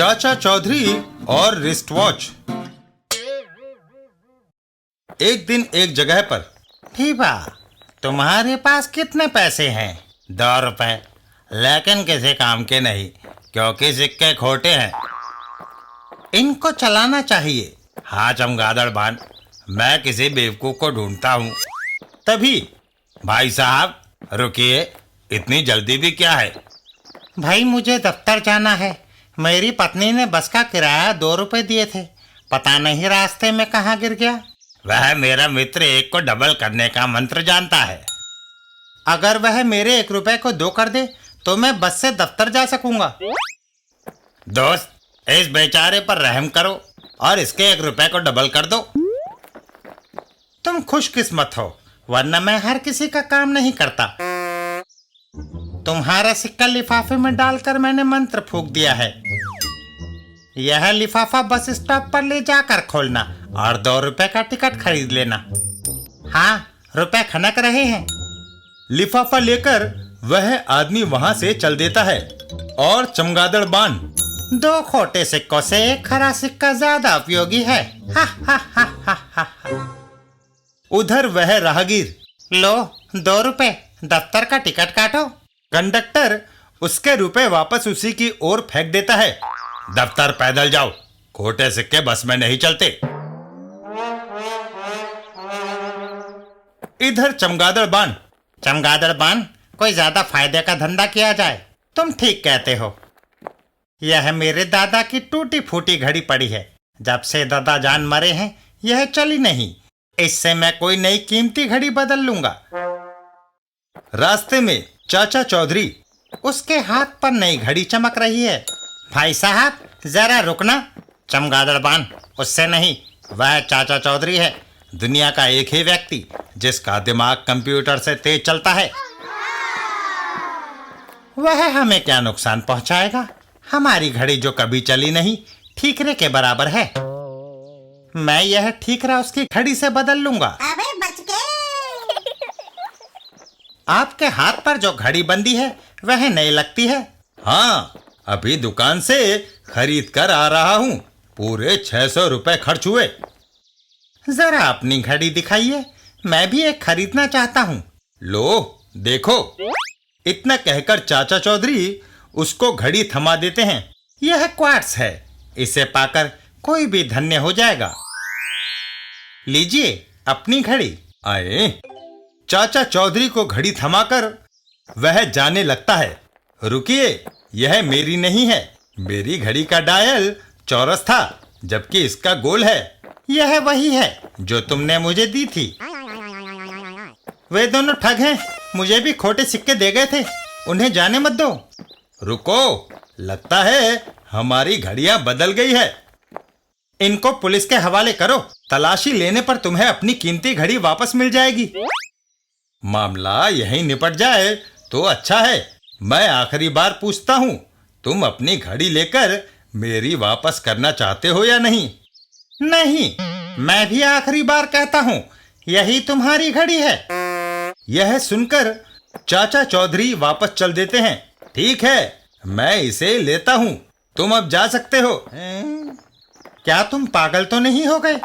चाचा चौधरी और wrist watch. एक दिन एक जगह पर, ठीबा, तुम्हारे पास कितने पैसे हैं? 2 रुपए, लेकिन किसी काम के नहीं, क्योंकि सिक्के खोटे हैं। इनको चलाना चाहिए। हाँ चमगादड़ बान, मैं किसी बेवकूफ को ढूंढता हूँ। तभी, भाई साहब रुकिए, इतनी जल्दी भी क्या है? भाई मुझे दफ्तर जाना है। मेरी पत्नी ने बस का किराया 2 रुपए दिए थे, पता नहीं रास्ते में कहाँ गिर गया। वह मेरा मित्र 1 को डबल करने का मंत्र जानता है। अगर वह मेरे 1 रुपए को 2 कर दे तो मैं बस से दफ्तर जा सकूंगा। दोस्त, इस बेचारे पर रहम करो और इसके 1 रुपए को डबल कर दो। तुम खुशकिस्मत हो, वरना मैं हर किसी का काम नहीं करता। तुम्हारा सिक्का लिफाफे में डालकर मैंने मंत्र फूंक दिया है। यह लिफाफा बस स्टॉप पर ले जाकर खोलना और 2 रुपए का टिकट खरीद लेना। हाँ, रुपए खनक रहे हैं। लिफाफा लेकर वह आदमी वहां से चल देता है और चमगादड़ बान, 2 खोटे सिक्कों से 1 खरा सिक्का ज्यादा उपयोगी है। हा हा हा हा हा। उधर वह राहगीर, लो 2 रुपए, दफ्तर का टिकट काटो। कंडक्टर उसके रुपए वापस उसी की ओर फेंक देता है। दफ्तर पैदल जाओ, खोटे सिक्के बस में नहीं चलते। इधर चमगादड़ बान, कोई ज्यादा फायदे का धंधा किया जाए। तुम ठीक कहते हो। यह मेरे दादा की टूटी फूटी घड़ी पड़ी है। जब से दादा जान मरे हैं यह चली नहीं। इससे मैं कोई नई कीमती घड़ी बदल लूंगा। रास्ते में चाचा चौधरी, उसके हाथ पर नई घड़ी चमक रही है। भाई साहब जरा रुकना। चमगादड़ बान, उससे नहीं, वह चाचा चौधरी है, दुनिया का एक ही व्यक्ति जिसका दिमाग कंप्यूटर से तेज चलता है। वह हमें क्या नुकसान पहुंचाएगा? हमारी घड़ी जो कभी चली नहीं, ठीकरे के बराबर है। मैं यह ठीकरा उसकी घड़ी से बदल लूंगा। अबे बच गए। आपके हाथ पर जो घड़ी बंदी है वह नई लगती है। हाँ, अभी दुकान से खरीद कर आ रहा हूँ। पूरे 600 रुपए खर्च हुए। जरा अपनी घड़ी दिखाइए, मैं भी एक खरीदना चाहता हूँ। लो देखो। इतना कहकर चाचा चौधरी उसको घड़ी थमा देते हैं। यह क्वार्ट्स है, इसे पाकर कोई भी धन्य हो जाएगा। लीजिए अपनी घड़ी। आए, चाचा चौधरी को घड़ी थमाकर वह जाने लगता है। रुकिए, यह मेरी नहीं है। मेरी घड़ी का डायल चौरस था, जबकि इसका गोल है। यह वही है जो तुमने मुझे दी थी। वे दोनों ठग हैं, मुझे भी खोटे सिक्के दे गए थे। उन्हें जाने मत दो। रुको, लगता है हमारी घड़ियां बदल गई है। इनको पुलिस के हवाले करो। तलाशी लेने पर तुम्हें अपनी कीमती घड़ी वापस मिल जाएगी। मामला यहीं निपट जाए तो अच्छा है। मैं आखिरी बार पूछता हूँ, तुम अपनी घड़ी लेकर मेरी वापस करना चाहते हो या नहीं? नहीं, मैं भी आखिरी बार कहता हूँ, यही तुम्हारी घड़ी है। यह सुनकर चाचा चौधरी वापस चल देते हैं। ठीक है, मैं इसे लेता हूँ, तुम अब जा सकते हो। क्या तुम पागल तो नहीं हो गए?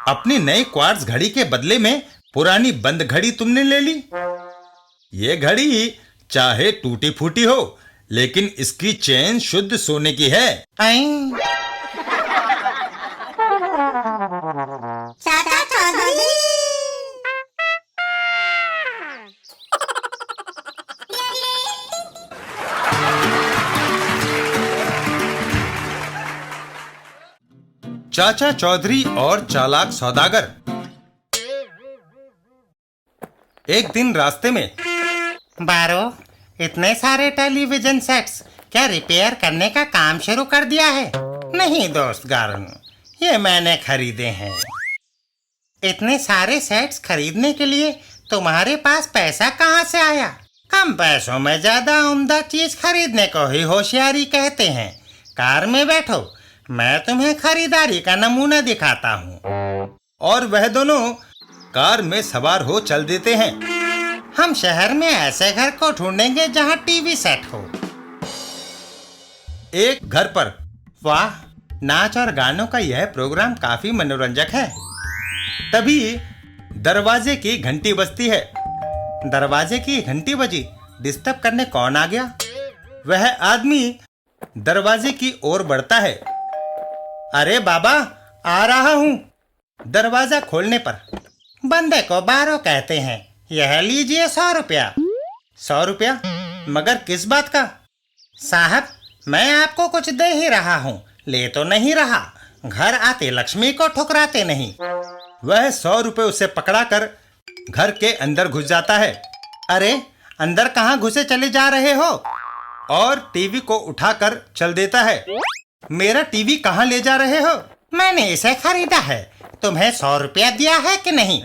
अपनी नई क्वार्ट्ज घड़ी के बदले में पुरानी बंद घड़ी तुमने ले ली। ये घड़ी चाहे टूटी फूटी हो, लेकिन इसकी चेन शुद्ध सोने की है। चाचा चौधरी। चाचा चौधरी और चालाक सौदागर। एक दिन रास्ते में, बारो, इतने सारे टेलीविजन सेट्स क्या रिपेयर करने का काम शुरू कर दिया है? नहीं दोस्त गार्न, ये मैंने खरीदे हैं। इतने सारे सेट्स खरीदने के लिए तुम्हारे पास पैसा कहाँ से आया? कम पैसों में ज्यादा उम्दा चीज खरीदने को ही होशियारी कहते हैं। कार में बैठो, मैं तुम्हें खरीदारी का नमूना दिखाता हूँ। और वह दोनों कार में सवार हो चल देते हैं। हम शहर में ऐसे घर को ढूंढेंगे जहाँ टीवी सेट हो। एक घर पर वाह, नाच और गानों का यह प्रोग्राम काफी मनोरंजक है। तभी दरवाजे की घंटी बजती है। दरवाजे की घंटी बजी, डिस्टर्ब करने कौन आ गया? वह आदमी दरवाजे की ओर बढ़ता है। अरे बाबा, आ रहा हूं। दरवाजा खोलने पर बंदे को बारो कहते हैं। यह लीजिए 100 रुपया। 100 रुपया? मगर किस बात का? साहब, मैं आपको कुछ दे ही रहा हूँ, ले तो नहीं रहा। घर आते लक्ष्मी को ठुकराते नहीं। वह 100 रुपये उसे पकड़ाकर घर के अंदर घुस जाता है। अरे, अंदर कहाँ घुसे चले जा रहे हो? और टीवी को उठाकर चल देता है। मेरा टीवी कहाँ ले जा रहे हो? मैंने इसे खरीदा है। तुम्हें 100 रुपया दिया है कि नहीं?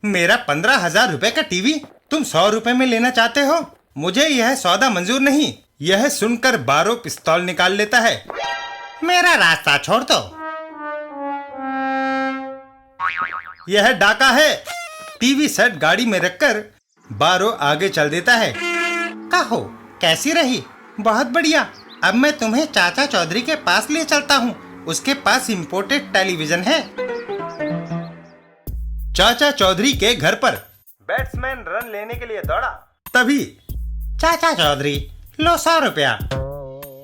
मेरा 15,000 रुपए का टीवी तुम 100 रुपए में लेना चाहते हो? मुझे यह सौदा मंजूर नहीं। यह सुनकर बारो पिस्तौल निकाल लेता है। मेरा रास्ता छोड़ दो। यह डाका है। टीवी सेट गाड़ी में रखकर बारो आगे चल देता है। कहो, कैसी रही? बहुत बढ़िया। अब मैं तुम्हें चाचा चौधरी के पास ले चलता हूँ। उसके पास इंपोर्टेड टेलीविजन है। चाचा चौधरी के घर पर बैट्समैन रन लेने के लिए दौड़ा। तभी चाचा चौधरी, लो 100 रुपया।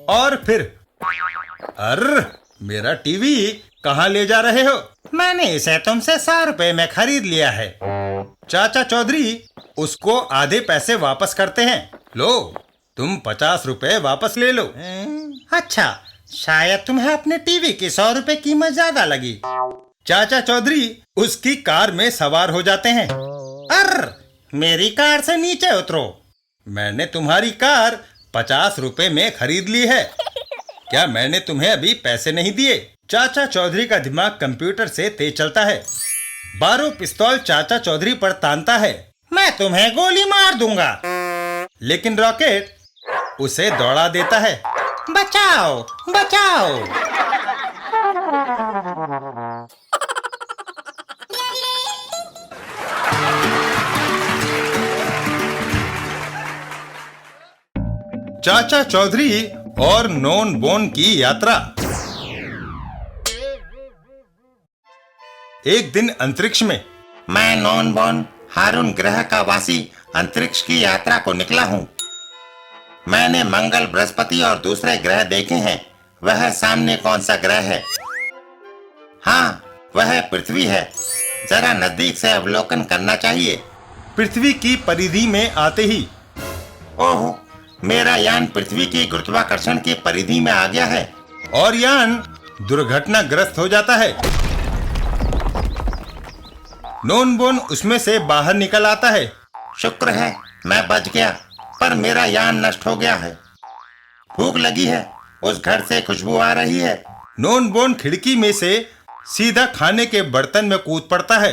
और फिर, अर्र, मेरा टीवी कहाँ ले जा रहे हो? मैंने इसे तुमसे 100 रुपए में खरीद लिया है। चाचा चौधरी उसको आधे पैसे वापस करते हैं। लो, तुम 50 रुपए वापस ले लो। अच्छा, शायद तुम्हें अपने टीवी की 100 रुपए कीमत ज्यादा लगी। चाचा चौधरी उसकी कार में सवार हो जाते हैं। अर्र, मेरी कार से नीचे उतरो। मैंने तुम्हारी कार 50 रुपए में खरीद ली है। क्या मैंने तुम्हें अभी पैसे नहीं दिए? चाचा चौधरी का दिमाग कंप्यूटर से तेज चलता है। बारो पिस्तौल चाचा चौधरी पर तानता है। मैं तुम्हें गोली मार दूंगा। लेकिन रॉकेट उसे दौड़ा देता है। बचाओ, बचाओ। चाचा चौधरी और नॉन बोन की यात्रा। एक दिन अंतरिक्ष में मैं नॉन बोन हारून ग्रह का वासी अंतरिक्ष की यात्रा को निकला हूँ। मैंने मंगल, बृहस्पति और दूसरे ग्रह देखे हैं। वह सामने कौन सा ग्रह है? हाँ, वह पृथ्वी है। जरा नजदीक से अवलोकन करना चाहिए। पृथ्वी की परिधि में आते ही, ओह, मेरा यान पृथ्वी की गुरुत्वाकर्षण की परिधि में आ गया है और यान दुर्घटनाग्रस्त हो जाता है। नॉन बोन उसमें से बाहर निकल आता है। शुक्र है मैं बच गया, पर मेरा यान नष्ट हो गया है। भूख लगी है, उस घर से खुशबू आ रही है। नॉन बोन खिड़की में से सीधा खाने के बर्तन में कूद पड़ता है।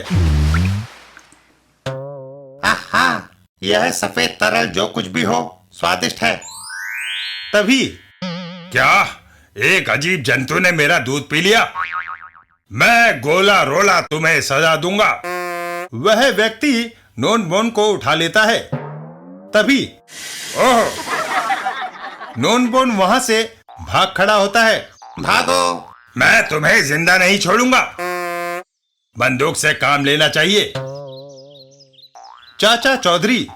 आहा, यह सफेद तरल जो कुछ भी हो स्वादिष्ट है। तभी, क्या एक अजीब जंतु ने मेरा दूध पी लिया? मैं गोला रोला तुम्हें सजा दूंगा। वह व्यक्ति नॉन बोन को उठा लेता है। तभी, ओह, नॉन बोन वहां से भाग खड़ा होता है। भागो, मैं तुम्हें जिंदा नहीं छोड़ूंगा। बंदूक से काम लेना चाहिए। चाचा चौधरी,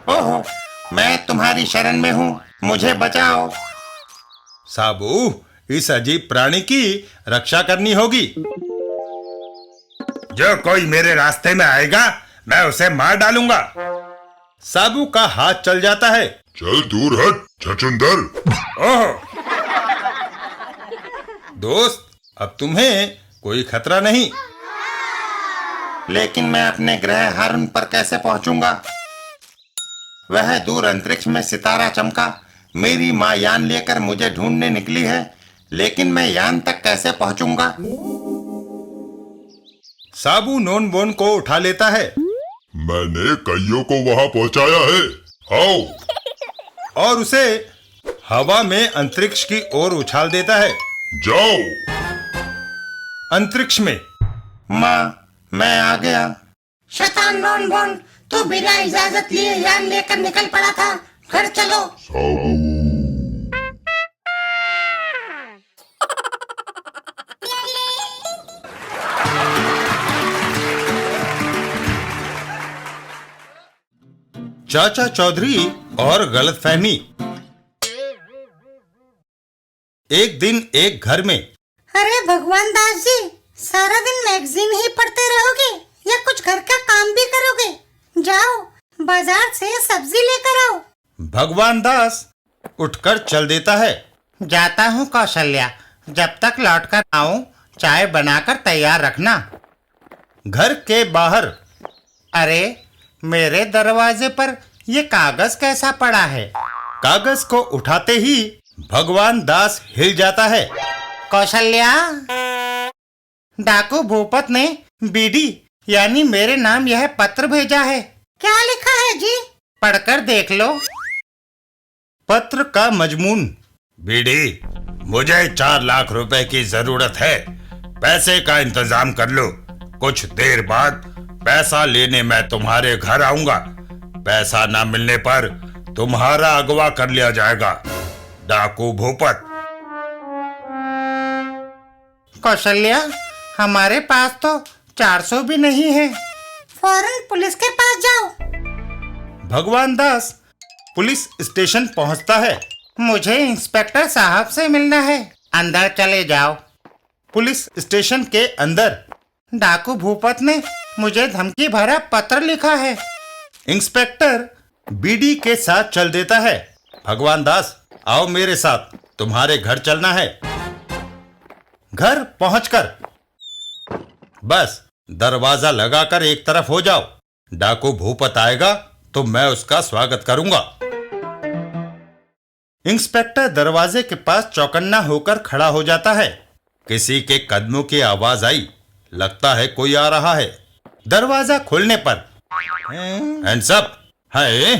ओह, मैं तुम्हारी शरण में हूँ, मुझे बचाओ। साबू, इस अजीब प्राणी की रक्षा करनी होगी। जो कोई मेरे रास्ते में आएगा, मैं उसे मार डालूंगा। साबू का हाथ चल जाता है। चल दूर हट, छछूंदर। ओह, दोस्त, अब तुम्हें कोई खतरा नहीं। लेकिन मैं अपने ग्रह हारून पर कैसे पहुंचूंगा? वह दूर अंतरिक्ष में सितारा चमका। मेरी माँ यान लेकर मुझे ढूंढने निकली है, लेकिन मैं यान तक कैसे पहुंचूंगा? साबू नॉन बोन को उठा लेता है। मैंने कईयों को वहां पहुंचाया है, आओ। और उसे हवा में अंतरिक्ष की ओर उछाल देता है। जाओ। अंतरिक्ष में, माँ, मैं आ गया। शैतान नॉन बोन, तू बिना इजाजत लिए यान लेकर निकल पड़ा था। घर चलो। साबू। चाचा चौधरी और गलतफहमी। एक दिन एक घर में। अरे भगवान दास जी, सारा दिन मैगजीन ही पढ़ते रहोगे या कुछ घर का काम भी करोगे? जाओ बाजार से सब्जी लेकर आओ। भगवान दास उठकर चल देता है। जाता हूँ कौशल्या, जब तक लौटकर आऊं चाय बनाकर तैयार रखना। घर के बाहर। अरे मेरे दरवाजे पर ये कागज कैसा पड़ा है? कागज को उठाते ही भगवान दास हिल जाता है। कौशल्या, डाकू भूपत ने बीडी यानी मेरे नाम यह पत्र भेजा है। क्या लिखा है जी? पढ़कर देख लो। पत्र का मजमून। बीडी, मुझे 4 लाख रुपए की जरूरत है। पैसे का इंतजाम कर लो। कुछ देर बाद पैसा लेने मैं तुम्हारे घर आऊंगा। पैसा ना मिलने पर तुम्हारा अगवा कर लिया जाएगा। डाकू भूपत। कौशल्या, हमारे पास तो 400 भी नहीं है। फौरन पुलिस के पास जाओ। भगवान दास पुलिस स्टेशन पहुंचता है। मुझे इंस्पेक्टर साहब से मिलना है। अंदर चले जाओ। पुलिस स्टेशन के अंदर। डाकू भूपत ने मुझे धमकी भरा पत्र लिखा है। इंस्पेक्टर बीडी के साथ चल देता है। भगवान दास, आओ मेरे साथ, तुम्हारे घर चलना है। घर पहुंचकर बस दरवाजा लगाकर एक तरफ हो जाओ। डाकू भूपत आएगा तो मैं उसका स्वागत करूंगा। इंस्पेक्टर दरवाजे के पास चौकन्ना होकर खड़ा हो जाता है। किसी के कदमों की आवाज आई। लगता है कोई आ रहा है। दरवाजा खोलने पर हैंड्स अप है।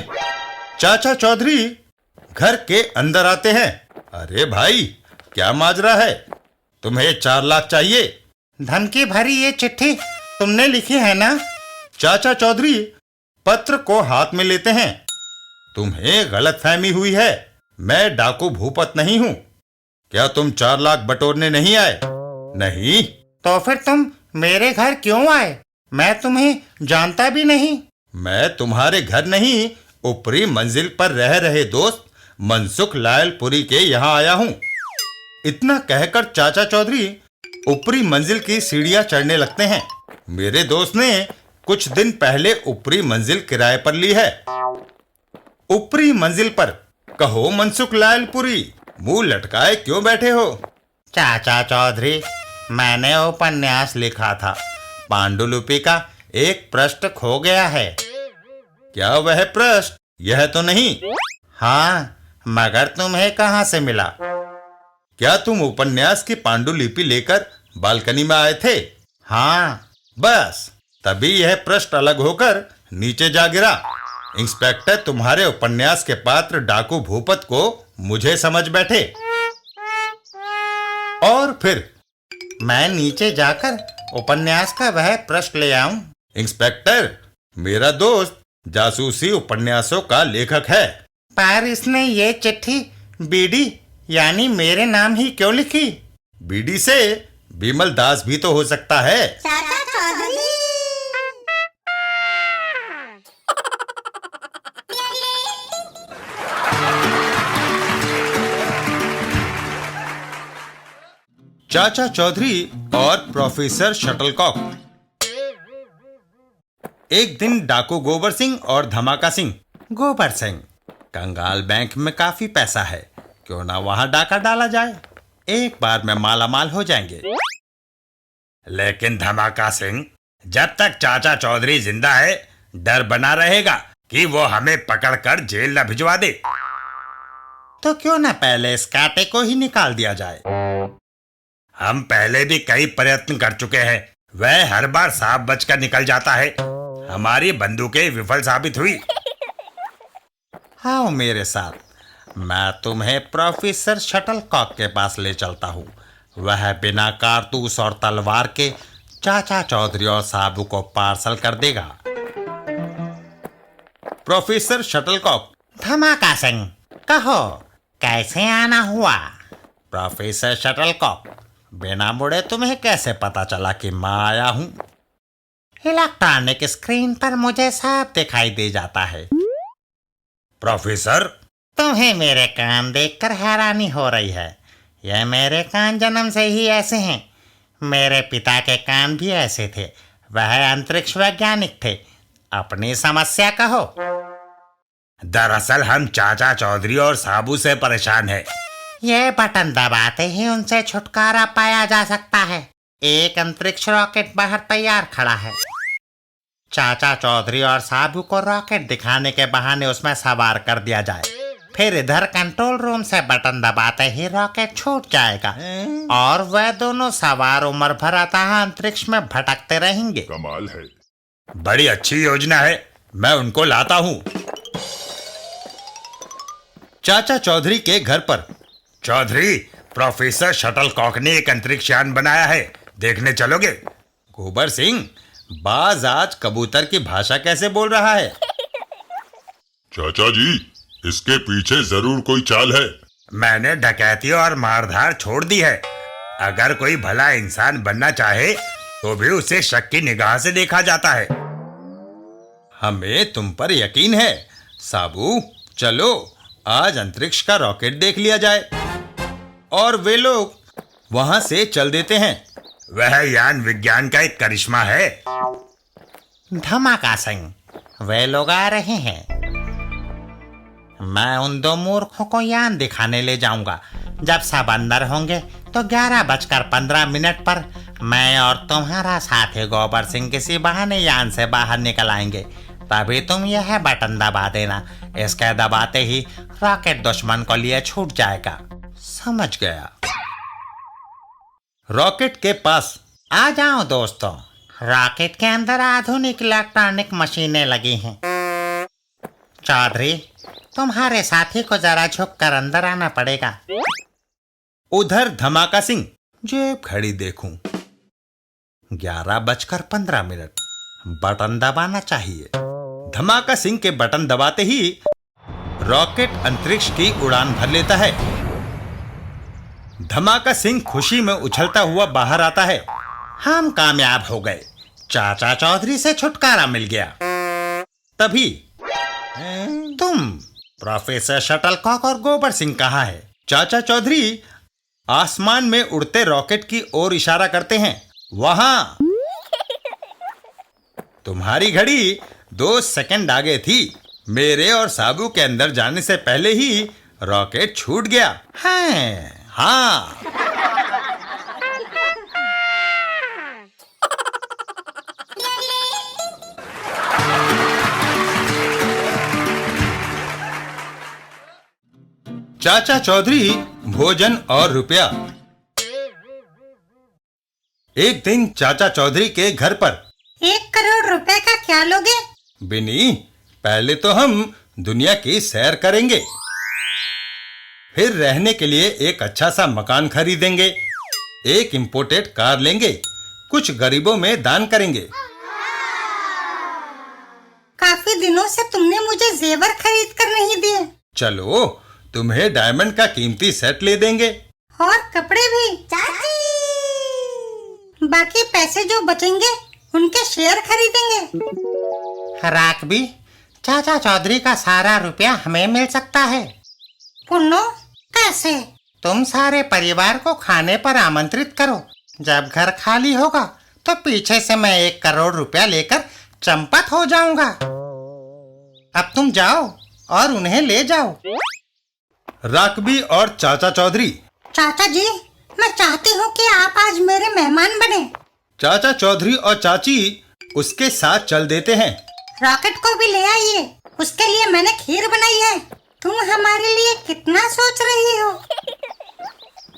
चाचा चौधरी घर के अंदर आते हैं। अरे भाई, क्या माजरा है? तुम्हें 4 लाख चाहिए? धमकी भरी ये चिट्ठी तुमने लिखी है ना? चाचा चौधरी पत्र को हाथ में लेते हैं। तुम्हें गलतफहमी हुई है। मैं डाकू भूपत नहीं हूं। क्या तुम 4 लाख बटोरने नहीं आए? नहीं। तो फिर तुम मेरे घर क्यों आए? मैं तुम्हें जानता भी नहीं। मैं तुम्हारे घर नहीं, ऊपरी मंजिल पर रह रहे दोस्त मनसुख लायलपुरी के यहाँ आया हूँ। इतना कहकर चाचा चौधरी ऊपरी मंजिल की सीढ़ियां चढ़ने लगते हैं। मेरे दोस्त ने कुछ दिन पहले ऊपरी मंजिल किराए पर ली है। ऊपरी मंजिल पर। कहो मनसुख लायलपुरी, मुंह लटकाए क्यों बैठे हो? चाचा चौधरी, मैंने उपन्यास लिखा था। पांडुलिपि का एक पृष्ठ खो गया है। क्या वह पृष्ठ यह तो नहीं? हाँ, मगर तुम्हें कहाँ से मिला? क्या तुम उपन्यास की पांडुलिपि लेकर बालकनी में आए थे? हाँ। बस तभी यह पृष्ठ अलग होकर नीचे जा गिरा। इंस्पेक्टर तुम्हारे उपन्यास के पात्र डाकू भूपत को मुझे समझ बैठे। और फिर मैं नीचे जाकर उपन्यास का वह पृष्ठ ले आऊं। इंस्पेक्टर, मेरा दोस्त जासूसी उपन्यासों का लेखक है। पर इसने ये चिट्ठी बीडी यानी मेरे नाम ही क्यों लिखी? बीडी से बिमल दास भी तो हो सकता है। चाचा चौधरी। चाचा चौधरी और प्रोफेसर शटलकॉक। एक दिन डाकू गोबर सिंह और धमाका सिंह। गोबर सिंह, कंगाल बैंक में काफी पैसा है, क्यों ना वहां डाका डाला जाए, एक बार में मालामाल हो जाएंगे। लेकिन धमाका सिंह, जब तक चाचा चौधरी जिंदा है डर बना रहेगा कि वो हमें पकड़कर जेल न भिजवा दे। तो क्यों ना पहले इस कांटे को ही निकाल दिया जाए। हम पहले भी कई प्रयत्न कर चुके हैं, वह हर बार सांप बचकर निकल जाता है। हमारी बंदूकें विफल साबित हुई। आओ मेरे साथ, मैं तुम्हें प्रोफेसर शटलकॉक के पास ले चलता हूँ। वह बिना कारतूस और तलवार के चाचा चौधरी और साबू को पार्सल कर देगा। Professor shuttlecock. धमाका सिंह, कहो कैसे आना हुआ? प्रोफेसर शटलकॉक, बिना मुड़े तुम्हें कैसे पता चला कि मैं आया हूँ? इलेक्ट्रॉनिक स्क्रीन पर मुझे साफ दिखाई दे जाता है। प्रोफेसर, तुम्हें मेरे कान देखकर हैरानी हो रही है। यह मेरे कान जन्म से ही ऐसे हैं। मेरे पिता के कान भी ऐसे थे। वह अंतरिक्ष वैज्ञानिक थे। अपनी समस्या कहो। दरअसल हम चाचा चौधरी और साबू से परेशान हैं। ये बटन दबाते ही उनसे छुटकारा पाया जा सकता है। एक अंतरिक्ष रॉकेट बाहर तैयार खड़ा है। चाचा चौधरी और साबू को रॉकेट दिखाने के बहाने उसमें सवार कर दिया जाए। फिर इधर कंट्रोल रूम से बटन दबाते ही रॉकेट छूट जाएगा और वह दोनों सवार उम्र भर अतः अंतरिक्ष में भटकते रहेंगे। कमाल है। बड़ी अच्छी योजना है, मैं उनको लाता हूँ। चाचा चौधरी के घर पर। चौधरी, प्रोफेसर शटलकॉक ने एक अंतरिक्ष यान बनाया है, देखने चलोगे? गोबर सिंह, बाज आज कबूतर की भाषा कैसे बोल रहा है? चाचा जी, इसके पीछे जरूर कोई चाल है। मैंने डकैती और मारधार छोड़ दी है। अगर कोई भला इंसान बनना चाहे तो भी उसे शक की निगाह से देखा जाता है। हमें तुम पर यकीन है। साबू, चलो आज अंतरिक्ष का रॉकेट देख लिया जाए। और वे लोग वहां से चल देते हैं। वह यान विज्ञान का एक करिश्मा है। धमाका सिंह, वे लोग आ रहे हैं। मैं उन दो मूर्खों को यान दिखाने ले जाऊंगा। जब सब अंदर होंगे तो 11:15 पर मैं और तुम्हारा साथी गोबर सिंह किसी बहाने यान से बाहर निकल आएंगे। तभी तुम यह बटन दबा देना। इसके दबाते ही रॉकेट दुश्मन को लिए छूट जाएगा। समझ गया। रॉकेट के पास आ जाओ दोस्तों। रॉकेट के अंदर आधुनिक इलेक्ट्रॉनिक मशीनें लगी हैं। चौधरी, तुम्हारे साथी को जरा झुक कर अंदर आना पड़ेगा। उधर धमाका सिंह, जेब घड़ी देखूं। 11:15। बटन दबाना चाहिए। धमाका सिंह के बटन दबाते ही रॉकेट अंतरिक्ष की उड़ान भर लेता है। धमाका सिंह खुशी में उछलता हुआ बाहर आता है। हम कामयाब हो गए। चाचा चौधरी से छुटकारा मिल गया। तभी तुम, प्रोफेसर शटलकॉक और गोबर सिंह कहाँ है? चाचा चौधरी आसमान में उड़ते रॉकेट की ओर इशारा करते हैं। वहां। तुम्हारी घड़ी 2 सेकंड आगे थी। मेरे और साबू के अंदर जाने से पहले ही रॉकेट छूट गया। हाँ। चाचा चौधरी, भोजन और रुपया। एक दिन चाचा चौधरी के घर पर। 1 करोड़ रुपए का क्या लोगे? बिनी, पहले तो हम दुनिया की सैर करेंगे, फिर रहने के लिए एक अच्छा सा मकान खरीदेंगे, एक इंपोर्टेड कार लेंगे, कुछ गरीबों में दान करेंगे। काफी दिनों से तुमने मुझे जेवर खरीद कर नहीं दिए। चलो, तुम्हें डायमंड का कीमती सेट ले देंगे। और कपड़े भी। चाची! बाकी पैसे जो बचेंगे उनके शेयर खरीदेंगे। राकबी, चाचा चौधरी का सारा रुपया हमें मिल सकता है। पुन्नो, कैसे? तुम सारे परिवार को खाने पर आमंत्रित करो। जब घर खाली होगा तो पीछे से मैं 1 करोड़ रुपया लेकर चंपत हो जाऊंगा। अब तुम जाओ और उन्हें ले जाओ। राकबी और चाचा चौधरी। चाचा जी, मैं चाहती हूँ कि आप आज मेरे मेहमान बने। चाचा चौधरी और चाची उसके साथ चल देते हैं। रॉकेट को भी ले आइए, उसके लिए मैंने खीर बनाई है। तुम हमारे लिए कितना सोच रही हो।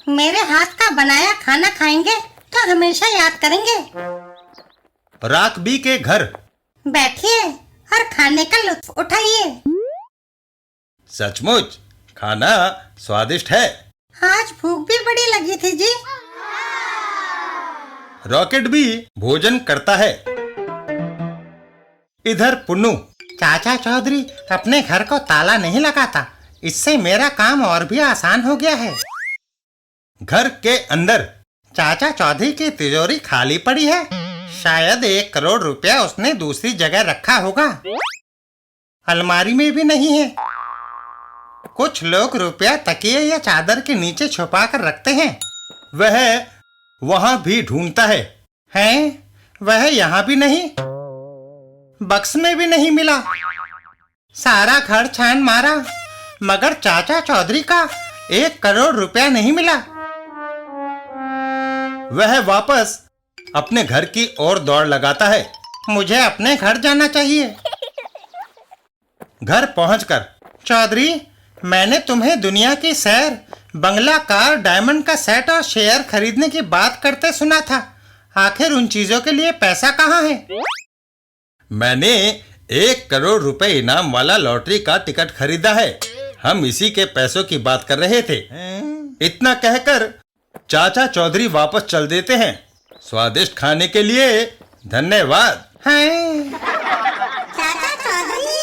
मेरे हाथ का बनाया खाना खाएंगे तो हमेशा याद करेंगे। राकबी के घर। बैठिए और खाने का लुत्फ उठाइए। सचमुच खाना स्वादिष्ट है। आज भूख भी बड़ी लगी थी जी। रॉकेट भी भोजन करता है। इधर पुन्नू। चाचा चौधरी अपने घर को ताला नहीं लगाता। इससे मेरा काम और भी आसान हो गया है। घर के अंदर। चाचा चौधरी की तिजोरी खाली पड़ी है। शायद 1 करोड़ रुपया उसने दूसरी जगह रखा होगा। अलमारी में भी नहीं है। कुछ लोग रुपया तकिए या चादर के नीचे छुपा कर रखते हैं। वह वहां भी ढूंढता है। हैं? वह यहाँ भी नहीं, बक्स में भी नहीं मिला। सारा घर छान मारा मगर चाचा चौधरी का 1 करोड़ रुपया नहीं मिला। वह वापस अपने घर की ओर दौड़ लगाता है। मुझे अपने घर जाना चाहिए। घर पहुंचकर चौधरी, मैंने तुम्हें दुनिया की सैर, बंगला, कार, डायमंड का सेट और शेयर खरीदने की बात करते सुना था। आखिर उन चीजों के लिए पैसा कहाँ है? मैंने 1 करोड़ रुपए इनाम वाला लॉटरी का टिकट खरीदा है। हम इसी के पैसों की बात कर रहे थे। इतना कहकर चाचा चौधरी वापस चल देते हैं। स्वादिष्ट खाने के लिए धन्यवाद। हैं? चाचा चौधरी।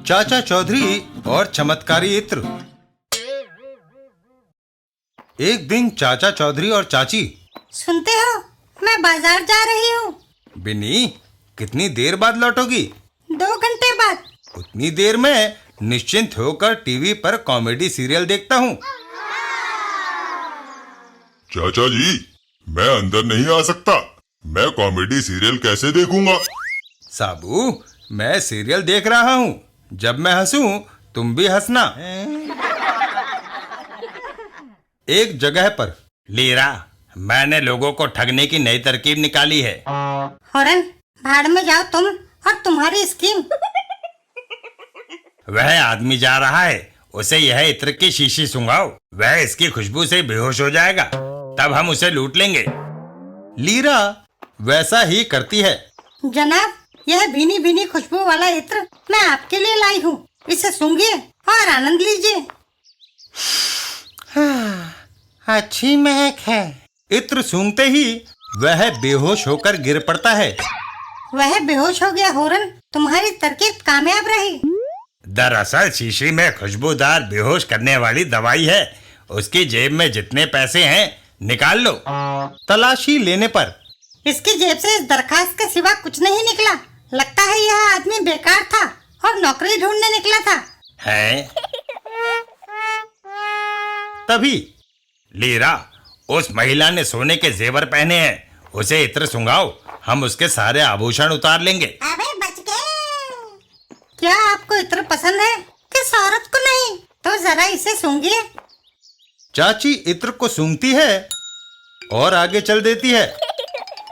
चाचा चौधरी और चमत्कारी इत्र। एक दिन चाचा चौधरी और चाची। सुनते हो, मैं बाजार जा रही हूँ। बिन्नी, कितनी देर बाद लौटोगी? 2 घंटे बाद। उतनी देर में निश्चिंत होकर टीवी पर कॉमेडी सीरियल देखता हूँ। चाचा जी, मैं अंदर नहीं आ सकता। मैं कॉमेडी सीरियल कैसे देखूंगा? साबू, मैं सीरियल देख रहा हूँ। जब मैं हंसूं तुम भी हंसना। एक जगह पर। लीरा, मैंने लोगों को ठगने की नई तरकीब निकाली है। हॉर्न, भाड़ में जाओ तुम और तुम्हारी स्कीम। वह आदमी जा रहा है, उसे यह इत्र की शीशी सुंघाओ। वह इसकी खुशबू से बेहोश हो जाएगा, तब हम उसे लूट लेंगे। लीरा वैसा ही करती है। जनाब, यह भीनी भीनी खुशबू वाला इत्र मैं आपके लिए लाई हूँ। इसे सूंघिए और आनंद लीजिए। अच्छी महक है। इत्र सूंघते ही वह बेहोश होकर गिर पड़ता है। वह बेहोश हो गया। हॉर्न, तुम्हारी तरकीब कामयाब रही। दरअसल शीशी में खुशबूदार बेहोश करने वाली दवाई है। उसकी जेब में जितने पैसे हैं निकाल लो। तलाशी लेने पर इसकी जेब से इस दरखास्त के सिवा कुछ नहीं निकला। लगता है यह आदमी बेकार था और नौकरी ढूंढने निकला था। है? तभी लीरा, उस महिला ने सोने के जेवर पहने हैं। उसे इत्र सुंघाओ, हम उसके सारे आभूषण उतार लेंगे। अबे बच गए। क्या आपको इत्र पसंद है? किस औरत को नहीं? तो जरा इसे सूंघिए। चाची इत्र को सूंघती है और आगे चल देती है।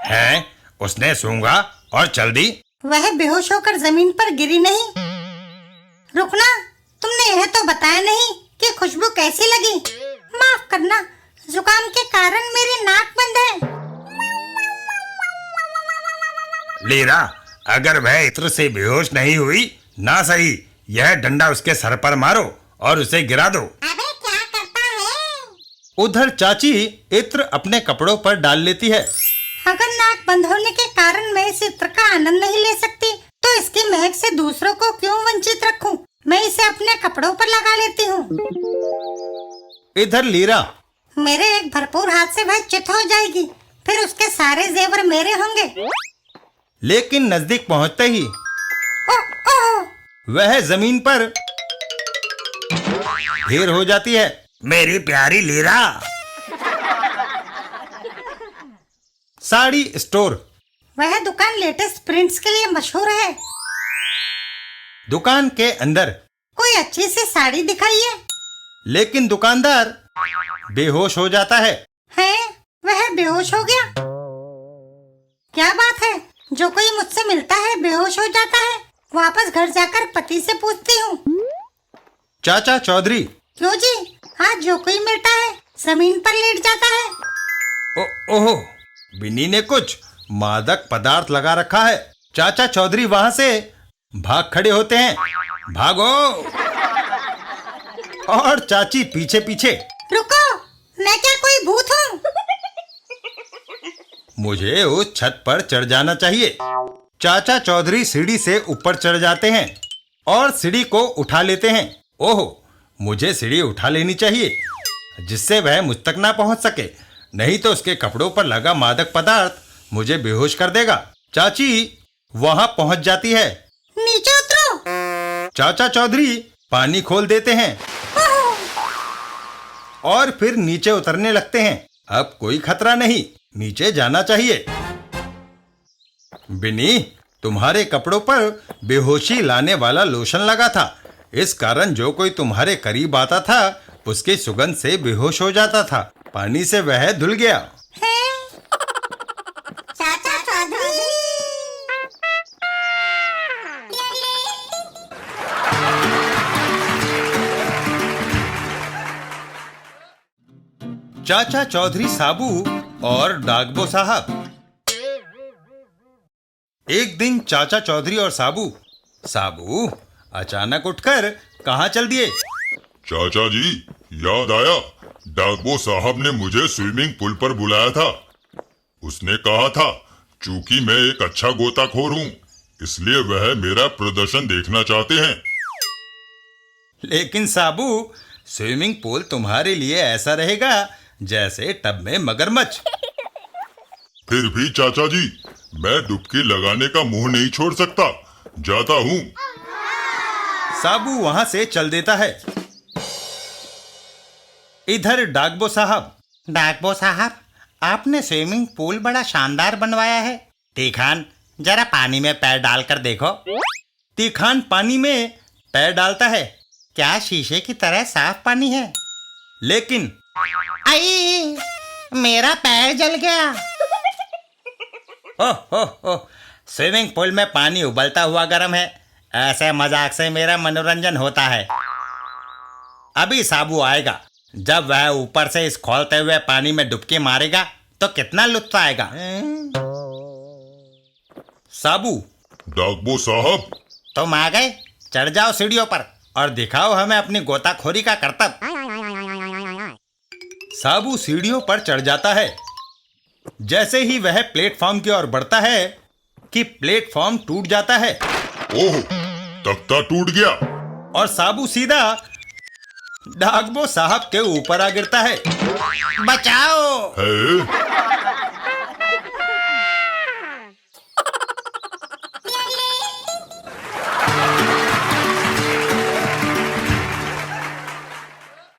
हैं? उसने सूंघा और चल दी। वह बेहोश होकर जमीन पर गिरी नहीं। रुकना, तुमने यह तो बताया नहीं कि खुशबू कैसी लगी। माफ करना, जुकाम के कारण मेरी नाक बंद है। लीरा, अगर वह इत्र से बेहोश नहीं हुई ना सही, यह डंडा उसके सर पर मारो और उसे गिरा दो। अबे क्या करता है? उधर चाची इत्र अपने कपड़ों पर डाल लेती है। अगर नाक बंद होने के कारण मैं इस इत्र का आनंद नहीं ले सकती, तो इसकी महक से दूसरों को क्यों वंचित रखूं? मैं इसे अपने कपड़ों पर लगा लेती हूँ। इधर लीरा। मेरे एक भरपूर हाथ से वह चित हो जाएगी, फिर उसके सारे जेवर मेरे होंगे। लेकिन नजदीक पहुंचते ही ओह, वह जमीन पर ढेर हो जाती है। मेरी प्यारी लीरा। साड़ी स्टोर। वह दुकान लेटेस्ट प्रिंट्स के लिए मशहूर है। दुकान के अंदर कोई अच्छी सी साड़ी दिखाइए। लेकिन दुकानदार बेहोश हो जाता है। वह बेहोश हो गया। क्या बात है, जो कोई मुझसे मिलता है बेहोश हो जाता है। वापस घर जाकर पति से पूछती हूँ। चाचा चौधरी। क्यों जी, आज जो कोई मिलता है जमीन पर लेट जाता है। ओहो, बिन्नी ने कुछ मादक पदार्थ लगा रखा है। चाचा चौधरी वहां से भाग खड़े होते हैं। भागो! और चाची पीछे पीछे। रुको, मैं क्या कोई भूत हूँ? मुझे उस छत पर चढ़ जाना चाहिए। चाचा चौधरी सीढ़ी से ऊपर चढ़ जाते हैं और सीढ़ी को उठा लेते हैं। ओहो, मुझे सीढ़ी उठा लेनी चाहिए। जिससे वह मुझ तक ना पहुंच सके, नहीं तो उसके कपड़ों पर लगा मादक पदार्थ मुझे बेहोश कर देगा। चाची वहां पहुंच जाती है। नीचे उतरो। चाचा चौधरी पानी खोल देते हैं और फिर नीचे उतरने लगते हैं। अब कोई खतरा नहीं, नीचे जाना चाहिए। बिनी, तुम्हारे कपड़ों पर बेहोशी लाने वाला लोशन लगा था, इस कारण जो कोई तुम्हारे करीब आता था उसकी सुगंध से बेहोश हो जाता था। पानी से वह धुल गया। चाचा चौधरी। चाचा चौधरी साबू और डागबो साहब। एक दिन चाचा चौधरी और साबू अचानक उठकर कहाँ चल दिए? चाचा जी, याद आया, डागबो साहब ने मुझे स्विमिंग पूल पर बुलाया था। उसने कहा था चूंकि मैं एक अच्छा गोताखोर हूँ, इसलिए वह मेरा प्रदर्शन देखना चाहते हैं। लेकिन साबू, स्विमिंग पूल तुम्हारे लिए ऐसा रहेगा जैसे टब में मगरमच्छ। फिर भी चाचा जी, मैं डुबकी लगाने का मुंह नहीं छोड़ सकता। जाता हूँ। साबू वहां से चल देता है। इधर डागबो साहब, आपने स्विमिंग पूल बड़ा शानदार बनवाया है। तीखान, जरा पानी में पैर डालकर देखो। तीखान पानी में पैर डालता है। क्या शीशे की तरह साफ पानी है? लेकिन आई, मेरा पैर जल गया। ओह, स्विमिंग पूल में पानी उबलता हुआ गर्म है। ऐसे मजाक से मेरा मनोरंजन होता है। अभी साबू आएगा, जब वह ऊपर से इस खौलते हुए पानी में डुबकी मारेगा तो कितना लुत्फ आएगा। साबू, डागबो साहब, तुम आ गए। चढ़ जाओ सीढ़ियों पर और दिखाओ हमें अपनी गोताखोरी का करतब। साबू सीढ़ियों पर चढ़ जाता है। जैसे ही वह प्लेटफॉर्म की ओर बढ़ता है कि प्लेटफॉर्म टूट जाता है। ओह, तख्ता टूट गया। और साबू सीधा डागबो साहब के ऊपर आ गिरता है। बचाओ। है?